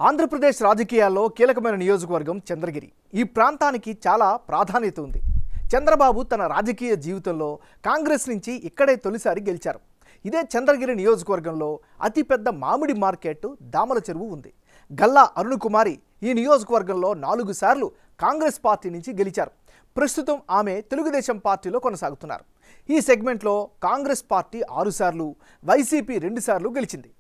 ఆంధ్రప్రదేశ్ రాజకీయాల్లో కీలకమైన నియోజకవర్గం చంద్రగిరి. ఈ ప్రాంతానికి చాలా ప్రాధాన్యత ఉంది. చంద్రబాబు తన రాజకీయ జీవితంలో కాంగ్రెస్ నుంచి ఇక్కడే తొలిసారి గెలిచారు. ఇదే చంద్రగిరి నియోజకవర్గంలో అతిపెద్ద మామిడి మార్కెట్ దామల చెరువు ఉంది. గల్లా అరుణ్ కుమారి ఈ నియోజకవర్గంలో 4 సార్లు కాంగ్రెస్ పార్టీ నుంచి గెలిచారు. ప్రస్తుతం ఆమె తెలుగుదేశం పార్టీలో కొనసాగుతున్నారు. ఈ సెగ్మెంట్లో కాంగ్రెస్ పార్టీ 6 సార్లు, వైసీపీ 2 సార్లు గెలిచింది.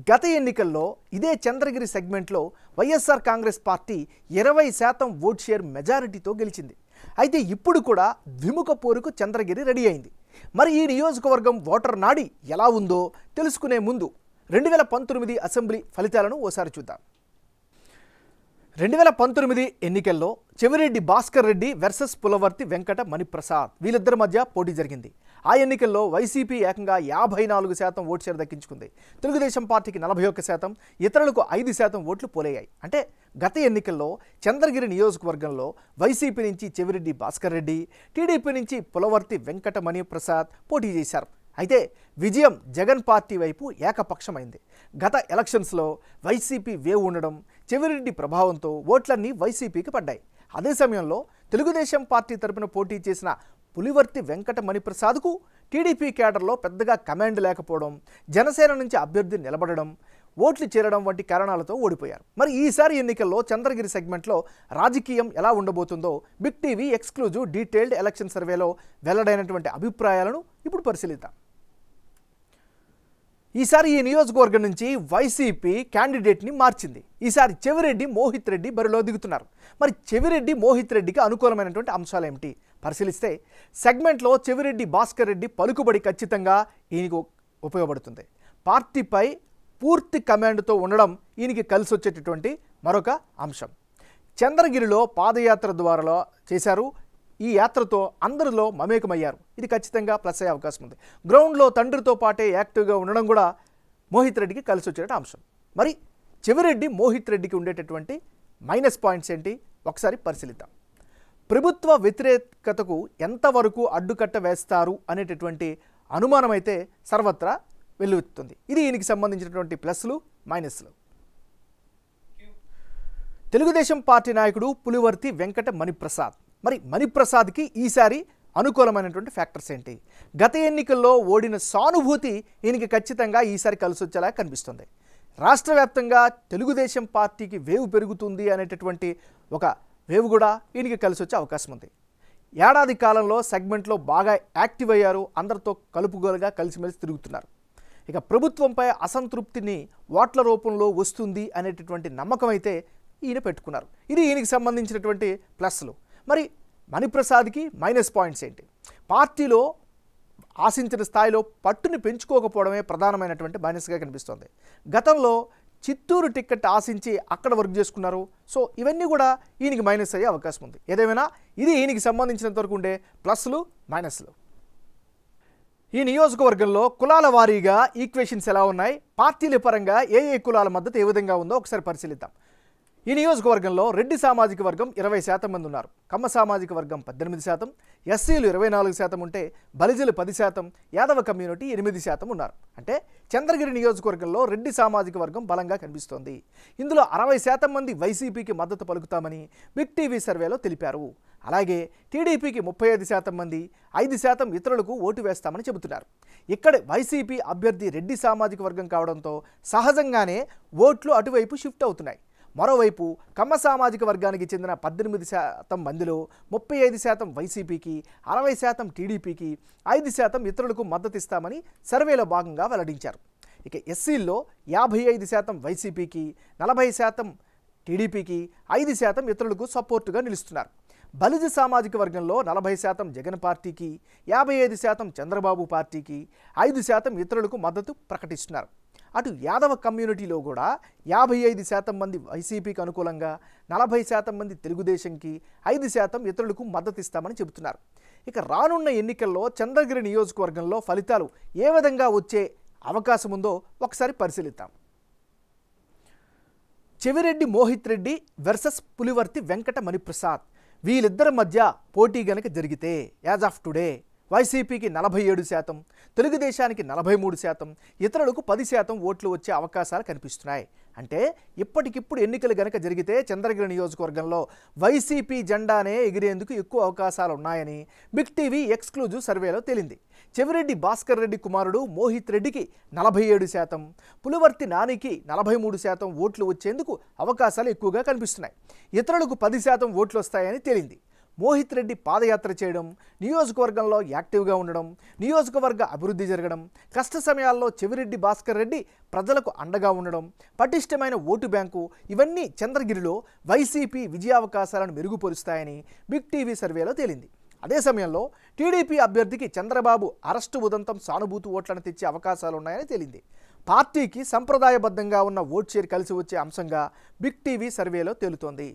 గత ఎన్నికల్లో ఇదే చంద్రగిరి సెగ్మెంట్లో YSR Congress party 20% vote share మెజారిటీతో గెలిచింది. అయితే ఇప్పుడు కూడా ద్విముఖ పోరుకు చంద్రగిరి రెడీ అయింది. మరి ఈ నియోజకవర్గం ఓటర్ నాడి ఎలా ఉందో తెలుసుకునే ముందు 2019 అసెంబ్లీ ఫలితాలను ఓసారి చూద్దాం. 2019 ఎన్నికల్లో చెవిరెడ్డి భాస్కర్ రెడ్డి వర్సెస్ పులవర్తి వెంకట మణిప్రసాద్ వీళ్ళిద్దరి మధ్య పోటీ జరిగింది. ఆ ఎన్నికల్లో వైసీపీ ఏకంగా 54% ఓట్ షేర్ దక్కించుకుంది. తెలుగుదేశం పార్టీకి 41%, ఇతరులకు 5% ఓట్లు పోలయ్యాయి. అంటే గత ఎన్నికల్లో చంద్రగిరి నియోజకవర్గంలో వైసీపీ నుంచి చెవిరెడ్డి భాస్కర్ రెడ్డి, టీడీపీ నుంచి పులవర్తి వెంకట మణిప్రసాద్ పోటీ చేశారు. అయితే విజయం జగన్ పార్టీ వైపు ఏకపక్షమైంది. గత ఎలక్షన్స్లో వైసీపీ వేవ్ ఉండడం, చెవిరెడ్డి ప్రభావంతో ఓట్లన్నీ వైసీపీకి పడ్డాయి. అదే సమయంలో తెలుగుదేశం పార్టీ తరపున పోటీ చేసిన పులివర్తి వెంకట మణిప్రసాద్కు టీడీపీ కేడర్లో పెద్దగా కమాండ్ లేకపోవడం, జనసేన నుంచి అభ్యర్థి నిలబడడం, ఓట్లు చేరడం వంటి కారణాలతో ఓడిపోయారు. మరి ఈసారి ఎన్నికల్లో చంద్రగిరి సెగ్మెంట్లో రాజకీయం ఎలా ఉండబోతుందో big TV exclusive detailed election సర్వేలో వెల్లడైనటువంటి అభిప్రాయాలను ఇప్పుడు పరిశీలిద్దాం. ఈసారి ఈ నియోజకవర్గం నుంచి వైసీపీ క్యాండిడేట్ని మార్చింది. ఈసారి చెవిరెడ్డి మోహిత్ రెడ్డి బరిలో దిగుతున్నారు. మరి చెవిరెడ్డి మోహిత్ రెడ్డికి అనుకూలమైనటువంటి అంశాలు ఏమిటి పరిశీలిస్తే, సెగ్మెంట్లో చెవిరెడ్డి భాస్కర్ రెడ్డి పలుకుబడి ఖచ్చితంగా ఈయనకు ఉపయోగపడుతుంది. పార్టీపై పూర్తి కమాండ్తో ఉండడం ఈయనకి కలిసి వచ్చేటటువంటి మరొక అంశం. చంద్రగిరిలో పాదయాత్ర ద్వారా చేశారు. ఈ యాత్రతో అందరిలో మమేకమయ్యారు. ఇది ఖచ్చితంగా ప్లస్ అయ్యే అవకాశం ఉంది. గ్రౌండ్లో తండ్రితో పాటే యాక్టివ్గా ఉండడం కూడా మోహిత్ రెడ్డికి కలిసి వచ్చేట అంశం. మరి చెవిరెడ్డి మోహిత్ రెడ్డికి ఉండేటటువంటి మైనస్ పాయింట్స్ ఏంటి ఒకసారి పరిశీలిద్దాం. ప్రభుత్వ వ్యతిరేకతకు ఎంతవరకు అడ్డుకట్ట వేస్తారు అనేటటువంటి అనుమానం అయితే సర్వత్రా వెల్లువెత్తుతుంది. ఇది ఈయనకి సంబంధించినటువంటి ప్లస్లు మైనస్లు. తెలుగుదేశం పార్టీ నాయకుడు పులివర్తి వెంకట మణిప్రసాద్. మరి మణిప్రసాద్కి ఈసారి అనుకూలమైనటువంటి ఫ్యాక్టర్స్ ఏంటి? గత ఎన్నికల్లో ఓడిన సానుభూతి ఈయనకి ఖచ్చితంగా ఈసారి కలిసి వచ్చేలా కనిపిస్తుంది. రాష్ట్ర వ్యాప్తంగా తెలుగుదేశం పార్టీకి వేవ్ పెరుగుతుంది అనేటటువంటి ఒక వేవ్ కూడా ఈయనకి కలిసి వచ్చే అవకాశం ఉంది. ఏడాది కాలంలో సెగ్మెంట్లో బాగా యాక్టివ్ అయ్యారు. అందరితో కలుపుగోలుగా కలిసిమెలిసి తిరుగుతున్నారు. ఇక ప్రభుత్వంపై అసంతృప్తిని ఓట్ల రూపంలో వస్తుంది అనేటటువంటి నమ్మకం అయితే ఈయన పెట్టుకున్నారు. ఇది ఈయనకి సంబంధించినటువంటి ప్లస్లు. మరి మణిప్రసాద్కి మైనస్ పాయింట్స్ ఏంటి? పార్టీలో ఆశించిన స్థాయిలో పట్టుని పెంచుకోకపోవడమే ప్రధానమైనటువంటి మైనస్గా కనిపిస్తోంది. గతంలో చిత్తూరు టికెట్ ఆశించి అక్కడ వర్క్ చేసుకున్నారు. సో ఇవన్నీ కూడా ఈయనకి మైనస్ అయ్యే అవకాశం ఉంది. ఏదేమైనా ఇది ఈయనకి సంబంధించినంత వరకు ఉండే ప్లస్లు మైనస్లు. ఈ నియోజకవర్గంలో కులాల వారీగా ఈక్వేషన్స్ ఎలా ఉన్నాయి, పార్టీల పరంగా ఏ కులాల మద్దతు ఏ విధంగా ఉందో ఒకసారి పరిశీలిద్దాం. ఈ నియోజకవర్గంలో రెడ్డి సామాజిక వర్గం 20% మంది ఉన్నారు. కమ్మ సామాజిక వర్గం 18%, ఎస్సీలు 24% ఉంటే బలిజలు 10%, యాదవ కమ్యూనిటీ 8% ఉన్నారు. అంటే చంద్రగిరి నియోజకవర్గంలో రెడ్డి సామాజిక వర్గం బలంగా కనిపిస్తోంది. ఇందులో 60% మంది వైసీపీకి మద్దతు పలుకుతామని బిగ్ టీవీ సర్వేలో తెలిపారు. అలాగే టీడీపీకి 35% మంది, 5% ఇతరులకు ఓటు వేస్తామని చెబుతున్నారు. ఇక్కడ వైసీపీ అభ్యర్థి రెడ్డి సామాజిక వర్గం కావడంతో సహజంగానే ఓట్లు అటువైపు షిఫ్ట్ అవుతున్నాయి. మరోవైపు కమ్మ సామాజిక వర్గానికి చెందిన 18% మందిలో 35% వైసీపీకి, 60% టీడీపీకి, 5% ఇతరులకు మద్దతు ఇస్తామని సర్వేలో భాగంగా వెల్లడించారు. ఇక ఎస్సీల్లో 55% వైసీపీకి, 40% టీడీపీకి, 5% ఇతరులకు సపోర్టుగా నిలుస్తున్నారు. బలిజ సామాజిక వర్గంలో 40% జగన్ పార్టీకి, 55% చంద్రబాబు పార్టీకి, 5% ఇతరులకు మద్దతు ప్రకటిస్తున్నారు. అటు యాదవ కమ్యూనిటీలో కూడా 55% మంది వైసీపీకి అనుకూలంగా, 40% మంది తెలుగుదేశంకి, 5% ఇతరులకు మద్దతు ఇస్తామని చెబుతున్నారు. ఇక రానున్న ఎన్నికల్లో చంద్రగిరి నియోజకవర్గంలో ఫలితాలు ఏ విధంగా వచ్చే అవకాశం ఉందో ఒకసారి పరిశీలిద్దాం. చెవిరెడ్డి మోహిత్ రెడ్డి వర్సెస్ పులివర్తి వెంకట మణిప్రసాద్ వీళ్ళిద్దరి మధ్య పోటీ గనక జరిగితే యాజ్ ఆఫ్ టుడే వైసీపీకి 47%, తెలుగుదేశానికి 43%, ఇతరులకు 10% ఓట్లు వచ్చే అవకాశాలు కనిపిస్తున్నాయి. అంటే ఇప్పటికిప్పుడు ఎన్నికలు గనక జరిగితే చంద్రగిరి నియోజకవర్గంలో వైసీపీ జెండానే ఎగిరేందుకు ఎక్కువ అవకాశాలు ఉన్నాయని బిగ్ టీవీ ఎక్స్క్లూజివ్ సర్వేలో తేలింది. చెవిరెడ్డి భాస్కర్ రెడ్డి కుమారుడు మోహిత్ రెడ్డికి 47%, పులివర్తి నానికి 43% ఓట్లు వచ్చేందుకు అవకాశాలు ఎక్కువగా కనిపిస్తున్నాయి. ఇతరులకు 10% ఓట్లు వస్తాయని తేలింది. మోహిత్ రెడ్డి పాదయాత్ర చేయడం, నియోజకవర్గంలో యాక్టివ్గా ఉండడం, నియోజకవర్గ అభివృద్ధి జరగడం, కష్ట సమయాల్లో చెవిరెడ్డి భాస్కర్ రెడ్డి ప్రజలకు అండగా ఉండడం, పటిష్టమైన ఓటు బ్యాంకు ఇవన్నీ చంద్రగిరిలో వైసీపీ విజయావకాశాలను మెరుగుపరుస్తాయని బిగ్ టీవీ సర్వేలో తేలింది. అదే సమయంలో టీడీపీ అభ్యర్థికి చంద్రబాబు అరెస్టు ఉదంతం సానుభూతి ఓట్లను తెచ్చే అవకాశాలున్నాయని తేలింది. పార్టీకి సంప్రదాయబద్ధంగా ఉన్న ఓట్ షేర్ కలిసి వచ్చే అంశంగా బిగ్ టీవీ సర్వేలో తేలుతోంది.